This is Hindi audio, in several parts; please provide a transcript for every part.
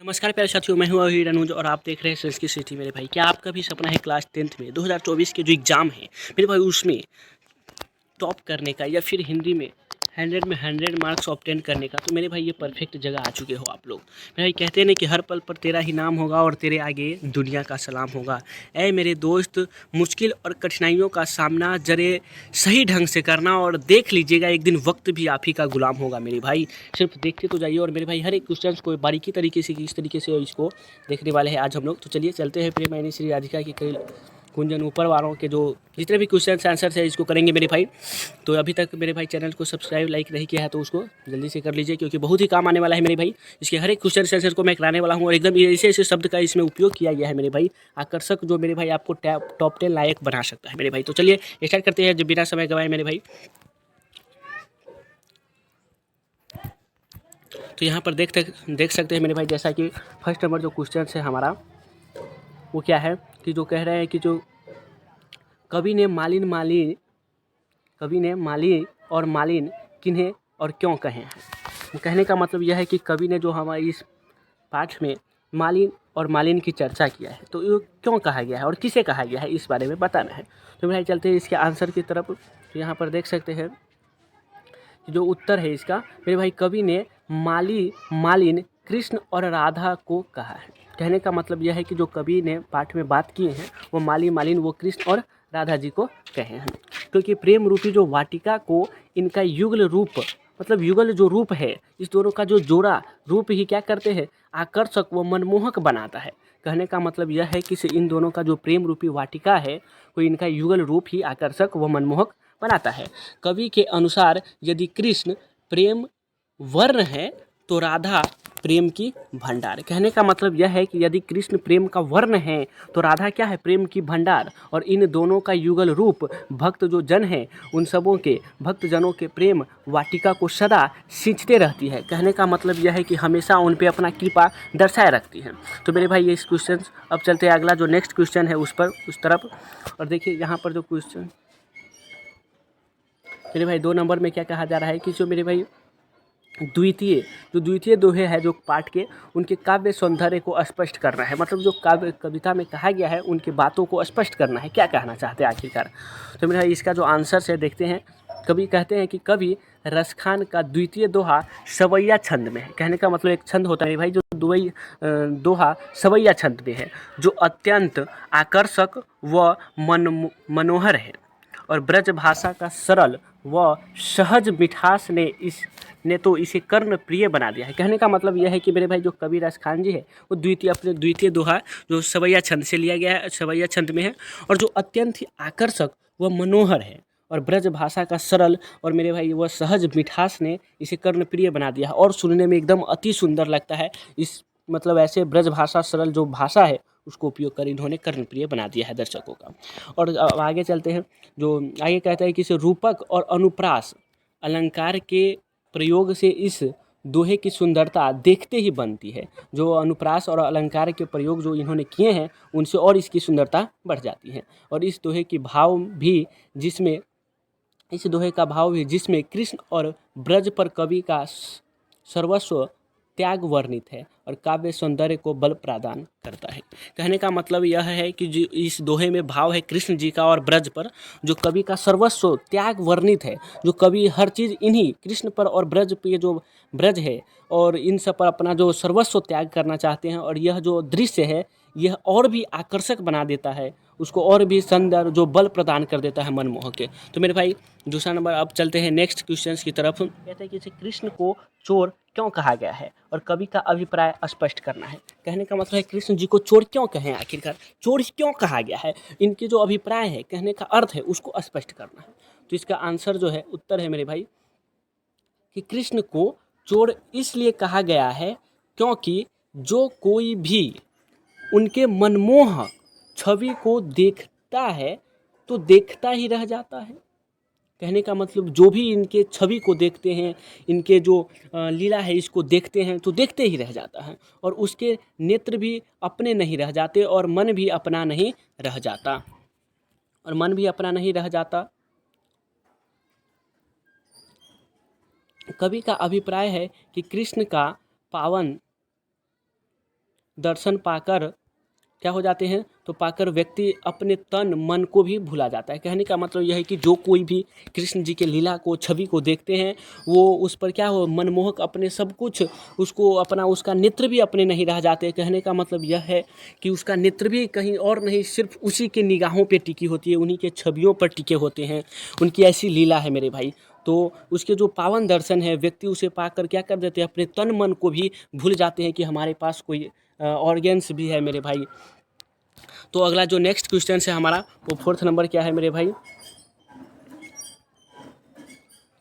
नमस्कार प्यारे साथियों, मैं हूँ अहिर अनुज और आप देख रहे हैं संस्कृत सिटी। मेरे भाई, क्या आपका भी सपना है क्लास 10th में 2024 के जो एग्ज़ाम है मेरे भाई, उसमें टॉप करने का या फिर हिंदी में 100 में 100 मार्क्स ऑब्टेन करने का? तो मेरे भाई ये परफेक्ट जगह आ चुके हो आप लोग। मेरे भाई, कहते हैं ना कि हर पल पर तेरा ही नाम होगा और तेरे आगे दुनिया का सलाम होगा। ऐ मेरे दोस्त, मुश्किल और कठिनाइयों का सामना जरे सही ढंग से करना और देख लीजिएगा एक दिन वक्त भी आप ही का गुलाम होगा। मेरे भाई, सिर्फ देखते तो जाइए। और मेरे भाई, हर एक क्वेश्चन को बारीकी तरीके से किस तरीके से इसको देखने वाले हैं आज हम लोग। तो चलिए चलते हैं प्रेम श्री राधिका की कई कुंजन ऊपर वालों के जो जितने भी क्वेश्चन आंसर है इसको करेंगे मेरे भाई। तो अभी तक मेरे भाई चैनल को सब्सक्राइब लाइक नहीं किया है तो उसको जल्दी से कर लीजिए, क्योंकि बहुत ही काम आने वाला है मेरे भाई। इसके हर एक क्वेश्चन आंसर को मैं कराने वाला हूँ और एकदम ऐसे ऐसे शब्द का इसमें उपयोग किया गया है मेरे भाई, आकर्षक, जो मेरे भाई आपको टॉप 10 लायक बना सकता है मेरे भाई। तो चलिए स्टार्ट करते हैं जब बिना समय गवाए मेरे भाई। तो यहाँ पर देख सकते हैं मेरे भाई, जैसा कि फर्स्ट नंबर जो क्वेश्चन है हमारा वो क्या है कि जो कह रहे हैं कि जो कवि ने माली और मालिन किन्हें और क्यों कहे हैं। कहने का मतलब यह है कि कवि ने जो हमारे इस पाठ में मालिन और मालिन की चर्चा किया है, तो ये क्यों कहा गया है और किसे कहा गया है इस बारे में बताना है। तो भाई चलते हैं इसके आंसर की तरफ। तो यहाँ पर देख सकते हैं कि जो उत्तर है इसका मेरे भाई, कवि ने मालिन कृष्ण और राधा को कहा है। कहने का मतलब यह है कि जो कवि ने पाठ में बात किए हैं वो मालिन वो कृष्ण और राधा जी को कहे हैं, क्योंकि प्रेम रूपी जो वाटिका को इनका युगल रूप, मतलब युगल जो रूप है, इस दोनों का जो जोड़ा रूप ही क्या करते हैं, आकर्षक व मनमोहक बनाता है। कहने का मतलब यह है कि इन दोनों का जो प्रेम रूपी वाटिका है वो इनका युगल रूप ही आकर्षक व मनमोहक बनाता है। कवि के अनुसार यदि कृष्ण प्रेम वर्ण है तो राधा प्रेम की भंडार। कहने का मतलब यह है कि यदि कृष्ण प्रेम का वर्ण है तो राधा क्या है, प्रेम की भंडार। और इन दोनों का युगल रूप भक्त जो जन है उन सबों के भक्त जनों के प्रेम वाटिका को सदा सींचते रहती है। कहने का मतलब यह है कि हमेशा उन पे अपना कृपा दर्शाए रखती है। तो मेरे भाई ये इस क्वेश्चन, अब चलते हैं अगला जो नेक्स्ट क्वेश्चन है उस तरफ। और देखिए यहाँ पर जो क्वेश्चन मेरे भाई 2 नंबर में क्या कहा जा रहा है कि जो मेरे भाई द्वितीय दोहे है जो पाठ के, उनके काव्य सौंदर्य को स्पष्ट करना है। मतलब जो काव्य कविता में कहा गया है उनकी बातों को स्पष्ट करना है, क्या कहना चाहते हैं आखिरकार। तो मेरा इसका जो आंसर है देखते हैं। कवि कहते हैं कि कवि रसखान का द्वितीय दोहा सवैया छंद में है। कहने का मतलब एक छंद होता है भाई जो दोहा सवैया छंद में है, जो अत्यंत आकर्षक व मनोहर है और ब्रज भाषा का सरल व सहज मिठास ने तो इसे कर्ण प्रिय बना दिया है। कहने का मतलब यह है कि मेरे भाई जो कवि रसखान जी है वो अपने द्वितीय दोहा जो सवैया छंद से लिया गया है, सवैया छंद में है, और जो अत्यंत ही आकर्षक व मनोहर है और ब्रज भाषा का सरल और मेरे भाई वह सहज मिठास ने इसे कर्ण प्रिय बना दिया है और सुनने में एकदम अति सुंदर लगता है। इस मतलब ऐसे ब्रज भाषा सरल जो भाषा है उसको उपयोग कर इन्होंने कर्णप्रिय बना दिया है दर्शकों का। और अब आगे चलते हैं। जो आगे कहता है कि इसे रूपक और अनुप्रास अलंकार के प्रयोग से इस दोहे की सुंदरता देखते ही बनती है। जो अनुप्रास और अलंकार के प्रयोग जो इन्होंने किए हैं उनसे और इसकी सुंदरता बढ़ जाती है। और इस दोहे का भाव भी जिसमें कृष्ण और ब्रज पर कवि का सर्वस्व त्याग वर्णित है और काव्य सौंदर्य को बल प्रदान करता है। कहने का मतलब यह है कि जो इस दोहे में भाव है कृष्ण जी का और ब्रज पर, जो कवि का सर्वस्व त्याग वर्णित है, जो कवि हर चीज़ इन्हीं कृष्ण पर और ब्रज पे जो ब्रज है और इन सब पर अपना जो सर्वस्व त्याग करना चाहते हैं। और यह जो दृश्य है यह और भी आकर्षक बना देता है, उसको और भी सुंदर जो बल प्रदान कर देता है मनमोहक के। तो मेरे भाई दूसरा नंबर, अब चलते हैं नेक्स्ट क्वेश्चन की तरफ। कहते हैं कि इसे कृष्ण को चोर क्यों कहा गया है और कवि का अभिप्राय स्पष्ट करना है। कहने का मतलब है कृष्ण जी को चोर क्यों कहें, आखिरकार चोर क्यों कहा गया है, इनके जो अभिप्राय है, कहने का अर्थ है, उसको स्पष्ट करना है। तो इसका आंसर जो है, उत्तर है मेरे भाई कि कृष्ण को चोर इसलिए कहा गया है क्योंकि जो कोई भी उनके मनमोहक छवि को देखता है तो देखता ही रह जाता है। कहने का मतलब जो भी इनके छवि को देखते हैं, इनके जो लीला है इसको देखते हैं तो देखते ही रह जाता है और उसके नेत्र भी अपने नहीं रह जाते और मन भी अपना नहीं रह जाता कवि का अभिप्राय है कि कृष्ण का पावन दर्शन पाकर क्या हो जाते हैं, तो पाकर व्यक्ति अपने तन मन को भी भुला जाता है। कहने का मतलब यह है कि जो कोई भी कृष्ण जी के लीला को, छवि को देखते हैं, वो उस पर क्या हो, मनमोहक अपने सब कुछ उसको अपना, उसका नेत्र भी अपने नहीं रह जाते। कहने का मतलब यह है कि उसका नेत्र भी कहीं और नहीं, सिर्फ उसी के निगाहों पे टिकी होती है, उन्हीं के छवियों पर टिके होते हैं। उनकी ऐसी लीला है मेरे भाई। तो उसके जो पावन दर्शन है, व्यक्ति उसे पाकर क्या कर देते हैं, अपने तन मन को भी भूल जाते हैं कि हमारे पास कोई ऑर्गेन्स भी है मेरे भाई। तो अगला जो नेक्स्ट क्वेश्चन है हमारा, वो 4th नंबर क्या है मेरे भाई,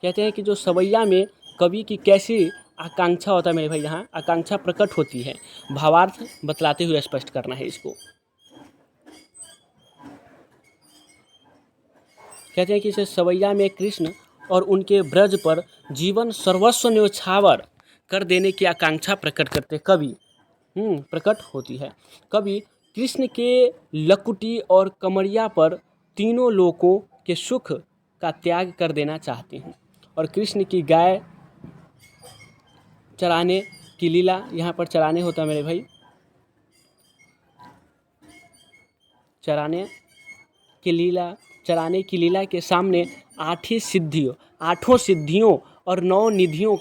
कहते हैं कि जो सवैया में कवि की कैसी आकांक्षा होता है मेरे भाई, यहाँ आकांक्षा प्रकट होती है, भावार्थ बतलाते हुए स्पष्ट करना है इसको। कहते हैं कि इसे सवैया में कृष्ण और उनके ब्रज पर जीवन सर्वस्व न्योछावर कर देने की आकांक्षा प्रकट करते कवि प्रकट होती है। कवि कृष्ण के लकुटी और कमरिया पर तीनों लोकों के सुख का त्याग कर देना चाहते हैं, और कृष्ण की गाय चराने की लीला, यहाँ पर चराने होता है मेरे भाई, चराने की लीला के सामने आठों सिद्धियों और 9 निधियों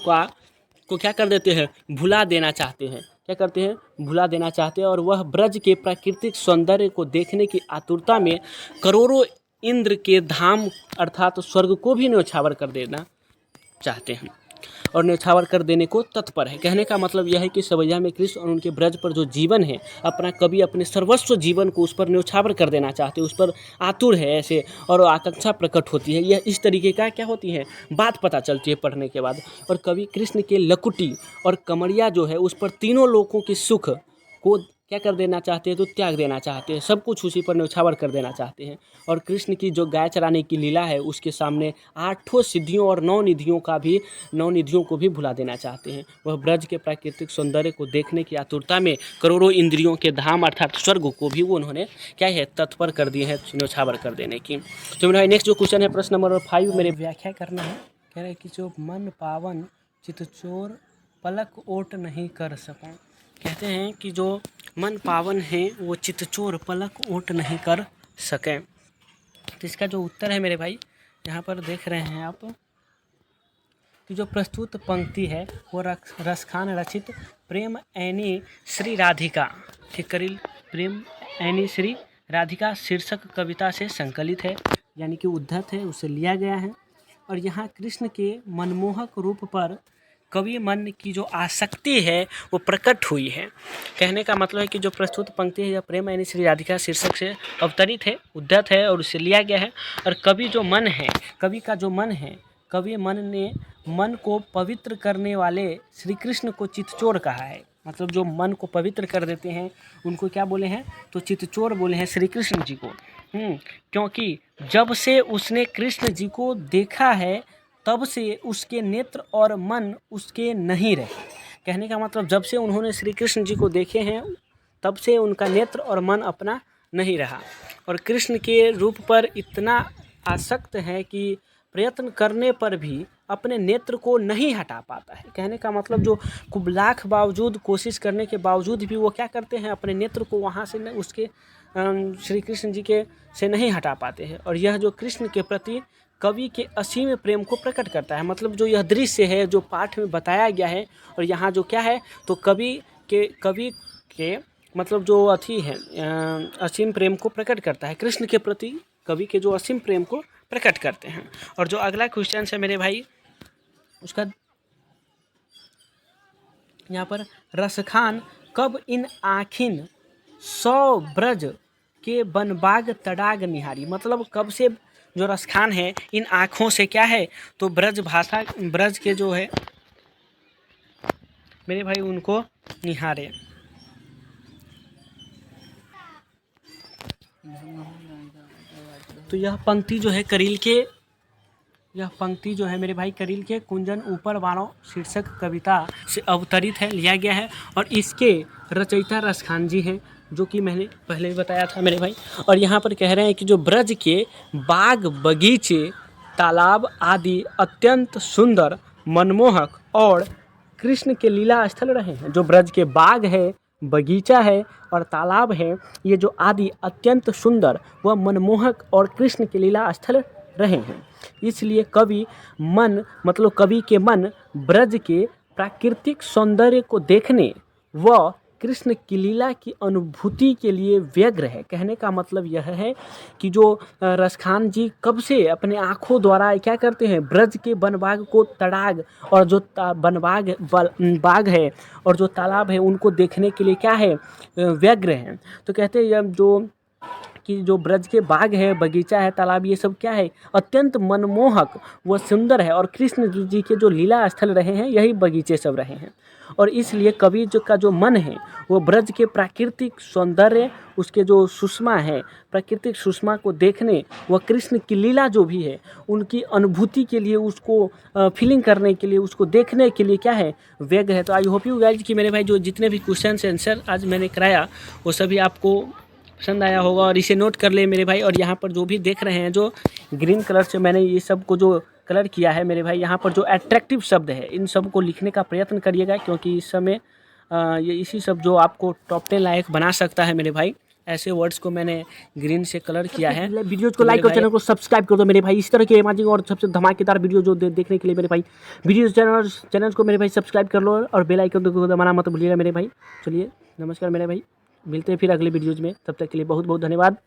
को क्या कर देते हैं, भुला देना चाहते हैं। क्या करते हैं, भुला देना चाहते हैं, और वह ब्रज के प्राकृतिक सौंदर्य को देखने की आतुरता में करोड़ों इंद्र के धाम अर्थात स्वर्ग को भी न्योछावर कर देना चाहते हैं, और न्योछावर कर देने को तत्पर है। कहने का मतलब यह है कि सवैया में कृष्ण और उनके ब्रज पर जो जीवन है, अपना कवि अपने सर्वस्व जीवन को उस पर न्योछावर कर देना चाहते हैं, उस पर आतुर है ऐसे, और आकांक्षा प्रकट होती है। यह इस तरीके का क्या होती है, बात पता चलती है पढ़ने के बाद। और कवि कृष्ण के लकुटी और कमरिया जो है, उस पर तीनों लोगों के सुख को क्या कर देना चाहते हैं, तो त्याग देना चाहते हैं, सब कुछ उसी पर न्योछावर कर देना चाहते हैं। और कृष्ण की जो गाय चराने की लीला है, उसके सामने 8 सिद्धियों और 9 निधियों को भी भुला देना चाहते हैं। वह ब्रज के प्राकृतिक सौंदर्य को देखने की आतुरता में करोड़ों इंद्रियों के धाम अर्थात स्वर्ग को भी वो उन्होंने क्या है, तत्पर कर दिए हैं न्योछावर कर देने की। तो मेरा नेक्स्ट जो क्वेश्चन है, प्रश्न नंबर 5, मेरे व्याख्या करना है। कह रहे हैं कि जो मन पावन चितचोर पलक ओट नहीं कर सकूं। कहते हैं कि जो मन पावन है वो चितचोर पलक ओट नहीं कर सकें। तो इसका जो उत्तर है मेरे भाई, यहाँ पर देख रहे हैं आप कि जो प्रस्तुत पंक्ति है वो रसखान रचित प्रेम ऐनी श्री राधिका के करील प्रेम ऐनी श्री राधिका शीर्षक कविता से संकलित है, यानी कि उद्धत है, उसे लिया गया है। और यहाँ कृष्ण के मनमोहक रूप पर कवि मन की जो आसक्ति है वो प्रकट हुई है। कहने का मतलब है कि जो प्रस्तुत पंक्ति है, यह प्रेम यानी श्री राधिका शीर्षक से अवतरित है, उद्धत है, और उसे लिया गया है। और कवि जो मन है, कवि का जो मन है, कवि मन ने मन को पवित्र करने वाले श्री कृष्ण को चितचोर कहा है। मतलब जो मन को पवित्र कर देते हैं उनको क्या बोले हैं, तो चितचोर बोले हैं श्री कृष्ण जी को। क्योंकि जब से उसने कृष्ण जी को देखा है तब से उसके नेत्र और मन उसके नहीं रहे। कहने का मतलब जब से उन्होंने श्री कृष्ण जी को देखे हैं तब से उनका नेत्र और मन अपना नहीं रहा, और कृष्ण के रूप पर इतना आसक्त है कि प्रयत्न करने पर भी अपने नेत्र को नहीं हटा पाता है। कहने का मतलब जो लाख बावजूद कोशिश करने के बावजूद भी वो क्या करते हैं, अपने नेत्र को वहाँ से उसके श्री कृष्ण जी के से नहीं हटा पाते हैं। और यह जो कृष्ण के प्रति कवि के असीम प्रेम को प्रकट करता है। मतलब जो यह दृश्य है जो पाठ में बताया गया है, और यहाँ जो क्या है, तो कवि के मतलब जो अथी है असीम प्रेम को प्रकट करता है। कृष्ण के प्रति कवि के जो असीम प्रेम को प्रकट करते हैं। और जो अगला क्वेश्चन है मेरे भाई, उसका यहाँ पर रसखान कब इन आखिन 100 ब्रज के बनबाग तड़ाग निहारी। मतलब कब से जो रसखान है इन आँखों से क्या है, तो ब्रज भाषा, ब्रज के जो है मेरे भाई उनको निहारे। तो यह पंक्ति जो है मेरे भाई करील के कुंजन ऊपर वालों शीर्षक कविता से अवतरित है, लिया गया है। और इसके रचयिता रसखान जी हैं, जो कि मैंने पहले भी बताया था मेरे भाई। और यहाँ पर कह रहे हैं कि जो ब्रज के बाग बगीचे तालाब आदि अत्यंत सुंदर मनमोहक और कृष्ण के लीला स्थल रहे हैं। जो ब्रज के बाग है बगीचा है और तालाब है, ये जो आदि अत्यंत सुंदर व मनमोहक और कृष्ण के लीला स्थल रहे हैं। इसलिए कवि के मन ब्रज के प्राकृतिक सौंदर्य को देखने व कृष्ण की लीला की अनुभूति के लिए व्यग्र है। कहने का मतलब यह है कि जो रसखान जी कब से अपने आँखों द्वारा क्या करते हैं, ब्रज के बनबाग को तड़ाग और जो बाग है और जो तालाब है उनको देखने के लिए क्या है, व्यग्र हैं। तो कहते हैं जो ब्रज के बाग है, बगीचा है, तालाब, ये सब क्या है, अत्यंत मनमोहक व सुंदर है और कृष्ण जी के जो लीला स्थल रहे हैं यही बगीचे सब रहे हैं। और इसलिए कवि का जो मन है वो ब्रज के प्राकृतिक सौंदर्य, उसके जो सुषमा है, प्राकृतिक सुषमा को देखने व कृष्ण की लीला जो भी है उनकी अनुभूति के लिए, उसको फीलिंग करने के लिए, उसको देखने के लिए क्या है, व्यग्र है। तो आई होप यू गाइज कि मेरे भाई जो जितने भी क्वेश्चन आंसर आज मैंने कराया वो सभी आपको पसंद आया होगा और इसे नोट कर ले मेरे भाई। और यहाँ पर जो भी देख रहे हैं, जो ग्रीन कलर से मैंने ये सब को जो कलर किया है मेरे भाई, यहाँ पर जो अट्रैक्टिव शब्द है इन सब को लिखने का प्रयत्न करिएगा, क्योंकि इस समय ये इसी सब जो आपको टॉप 10 लायक बना सकता है मेरे भाई, ऐसे वर्ड्स को मैंने ग्रीन से कलर किया है। वीडियोज़ को लाइक और चैनल को सब्सक्राइब कर दो मेरे भाई। इस तरह के अमेजिंग और सबसे धमाकेदार वीडियो जो देखने के लिए मेरे भाई चैनल को मेरे भाई सब्सक्राइब कर लो और बेल आइकन को दबाना मत भूलिएगा मेरे भाई। चलिए नमस्कार मेरे भाई, मिलते हैं फिर अगले वीडियोज़ में, तब तक के लिए बहुत बहुत धन्यवाद।